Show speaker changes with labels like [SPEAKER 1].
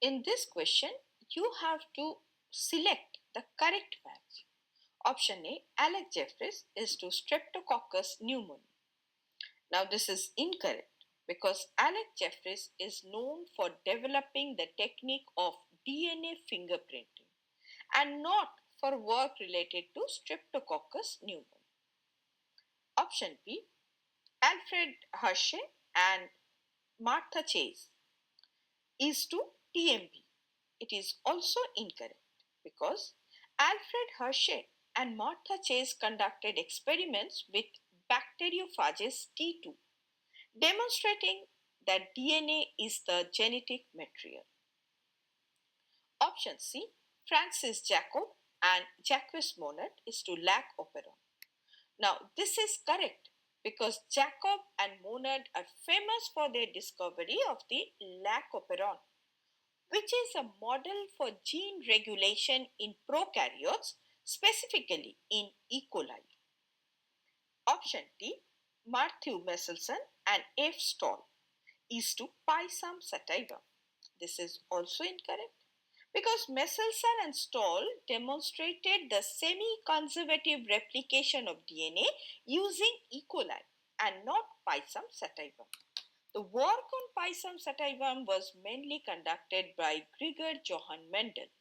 [SPEAKER 1] In this question, you have to select the correct match. Option A, Alex Jeffries is to Streptococcus pneumoniae. Now this is incorrect because Alex Jeffries is known for developing the technique of DNA fingerprinting and not for work related to Streptococcus pneumoniae. Option B, Alfred Hershey and Martha Chase is to TMP. It is also incorrect because Alfred Hershey and Martha Chase conducted experiments with bacteriophages T2, demonstrating that DNA is the genetic material. Option C, Francis Jacob and Jacques Monod is to lac operon. Now, this is correct because Jacob and Monod are famous for their discovery of the lac operon, which is a model for gene regulation in prokaryotes, specifically in E. coli. Option D, Matthew Messelson and F. Stoll is to Pisum sativa. This is also incorrect because Messelson and Stoll demonstrated the semi-conservative replication of DNA using E. coli and not Pisum sativum. The work on Pisum sativum was mainly conducted by Gregor Johann Mendel.